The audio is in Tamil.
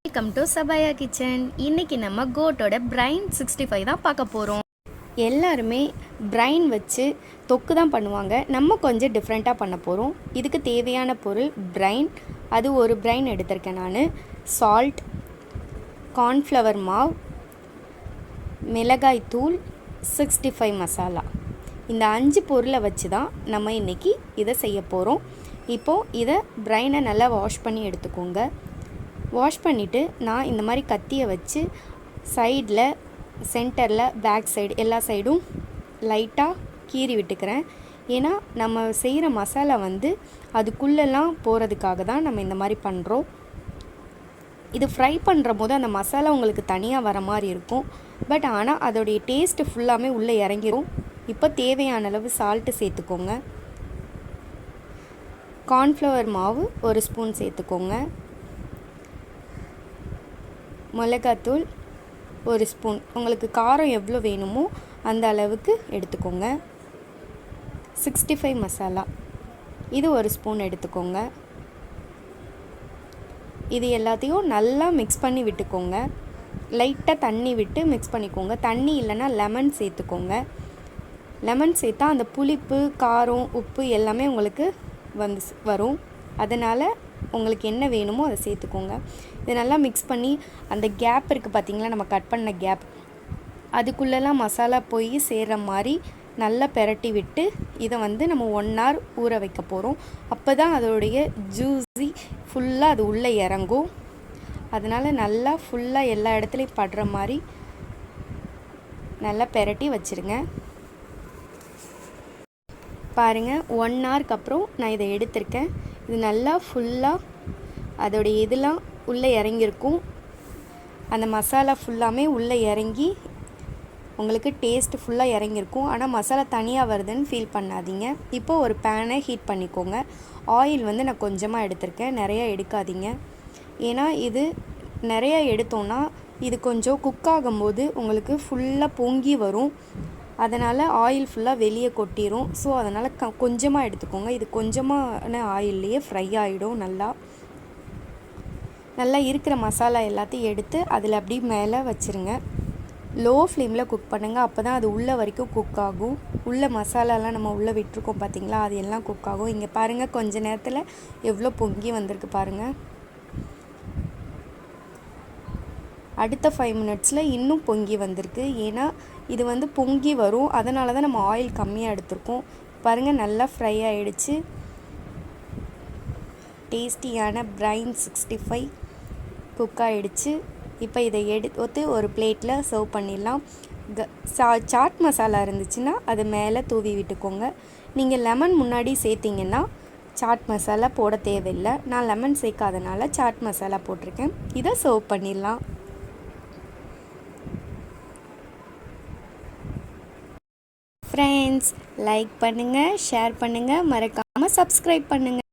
Welcome to சபாயா kitchen. இன்றைக்கி நம்ம கோட்டோட பிரைன் 65 தான் பார்க்க போகிறோம். எல்லாருமே பிரைன் வச்சு தொக்கு தான் பண்ணுவாங்க. நம்ம கொஞ்சம் டிஃப்ரெண்ட்டாக பண்ண போகிறோம். இதுக்கு தேவையான பொருள் பிரைன், அது ஒரு பிரைன் எடுத்திருக்கேன் நான். சால்ட், கார்ன்ஃப்ளவர் மாவு, மிளகாய் தூள், 65 மசாலா. இந்த 5 பொருளை வச்சு தான் நம்ம இன்றைக்கி இதை செய்ய போகிறோம். இப்போது இதை பிரைனை நல்லா வாஷ் பண்ணி எடுத்துக்கோங்க. வாஷ் பண்ணிவிட்டு நான் இந்த மாதிரி கத்தியை வச்சு சைடில், சென்டரில், பேக் சைடு எல்லா சைடும் லைட்டாக கீறி விட்டுக்கிறேன். ஏன்னா நம்ம செய்கிற மசாலா அதுக்குள்ளெல்லாம் போகிறதுக்காக தான் நம்ம இந்த மாதிரி பண்ணுறோம். இது ஃப்ரை பண்ணுற போது அந்த மசாலா உங்களுக்கு தனியாக வர மாதிரி இருக்கும். பட் ஆனால் அதோடைய டேஸ்ட்டு ஃபுல்லாமே உள்ளே இறங்கிடும். இப்போ தேவையான அளவு சால்ட்டு சேர்த்துக்கோங்க. கார்ன்ஃப்ளவர் மாவு 1 ஸ்பூன் சேர்த்துக்கோங்க. மிளகாத்தூள் 1 ஸ்பூன், உங்களுக்கு காரம் எவ்வளோ வேணுமோ அந்த அளவுக்கு எடுத்துக்கோங்க. 65 மசாலா இது 1 ஸ்பூன் எடுத்துக்கோங்க. இது எல்லாத்தையும் நல்லா மிக்ஸ் பண்ணி விட்டுக்கோங்க. லைட்டாக தண்ணி விட்டு மிக்ஸ் பண்ணிக்கோங்க. தண்ணி இல்லைன்னா லெமன் சேர்த்துக்கோங்க. லெமன் சேர்த்தா அந்த புளிப்பு, காரம், உப்பு எல்லாமே உங்களுக்கு வரும். அதனால் உங்களுக்கு என்ன வேணுமோ அதை சேர்த்துக்கோங்க. இதை நல்லா மிக்ஸ் பண்ணி அந்த கேப் இருக்குது பார்த்திங்களா, நம்ம கட் பண்ண கேப், அதுக்குள்ளெல்லாம் மசாலா போய் சேர்கிற மாதிரி நல்லா பெரட்டி விட்டு இதை நம்ம 1 hour ஊற வைக்க போகிறோம். அப்போ தான் அதோடைய ஜூஸி ஃபுல்லாக அது உள்ளே இறங்கும். அதனால் நல்லா ஃபுல்லாக எல்லா இடத்துலையும் படுற மாதிரி நல்லா பெரட்டி வச்சுருங்க. பாருங்கள், 1 hourக்கு அப்புறம் நான் இதை எடுத்திருக்கேன். இது நல்லா ஃபுல்லாக அதோடைய இதெல்லாம் உள்ளே இறங்கியிருக்கும். அந்த மசாலா ஃபுல்லாமே உள்ளே இறங்கி உங்களுக்கு டேஸ்ட்டு ஃபுல்லாக இறங்கியிருக்கும். ஆனால் மசாலா தனியாக வருதுன்னு ஃபீல் பண்ணாதீங்க. இப்போது ஒரு பேனை ஹீட் பண்ணிக்கோங்க. ஆயில் நான் கொஞ்சமாக எடுத்திருக்கேன், நிறையா எடுக்காதீங்க. ஏன்னா இது நிறையா எடுத்தோன்னா இது கொஞ்சம் குக் ஆகும்போது உங்களுக்கு ஃபுல்லாக பொங்கி வரும். அதனால் ஆயில் ஃபுல்லாக வெளியே கொட்டிடும். ஸோ அதனால் கொஞ்சமாக எடுத்துக்கோங்க. இது கொஞ்சமான ஆயில்லையே ஃப்ரை ஆகிடும். நல்லா இருக்கிற மசாலா எல்லாத்தையும் எடுத்து அதில் அப்படி மேலே வச்சுருங்க. லோ ஃப்ளேமில் குக் பண்ணுங்கள். அப்போ தான் அது உள்ளே வரைக்கும் குக் ஆகும். உள்ளே மசாலாலாம் நம்ம உள்ளே விட்டுருக்கோம் பார்த்திங்களா, அது எல்லாம் குக் ஆகும். இங்கே பாருங்கள், கொஞ்ச நேரத்தில் எவ்வளோ பொங்கி வந்திருக்கு பாருங்கள். அடுத்த 5 minutesல இன்னும் பொங்கி வந்திருக்கு. ஏன்னா இது பொங்கி வரும். அதனால தான் நம்ம ஆயில் கம்மியாக எடுத்திருக்கோம். பாருங்கள், நல்லா ஃப்ரை ஆகிடுச்சு. டேஸ்டியான பிரைன் 65 குக் ஆகிடுச்சு. இப்போ இதை எடுத்து ஒரு பிளேட்டில் சர்வ் பண்ணிடலாம். சாட் மசாலா இருந்துச்சுன்னா அது மேலே தூவி விட்டுக்கோங்க. நீங்கள் லெமன் முன்னாடி சேர்த்திங்கன்னா சாட் மசாலா போட தேவையில்லை. நான் லெமன் சேர்க்காதனால சாட் மசாலா போட்டிருக்கேன். இதை சர்வ் பண்ணிடலாம். ஃப்ரெண்ட்ஸ், லைக் பண்ணுங்கள், ஷேர் பண்ணுங்கள், மறக்காமல் சப்ஸ்கிரைப் பண்ணுங்கள்.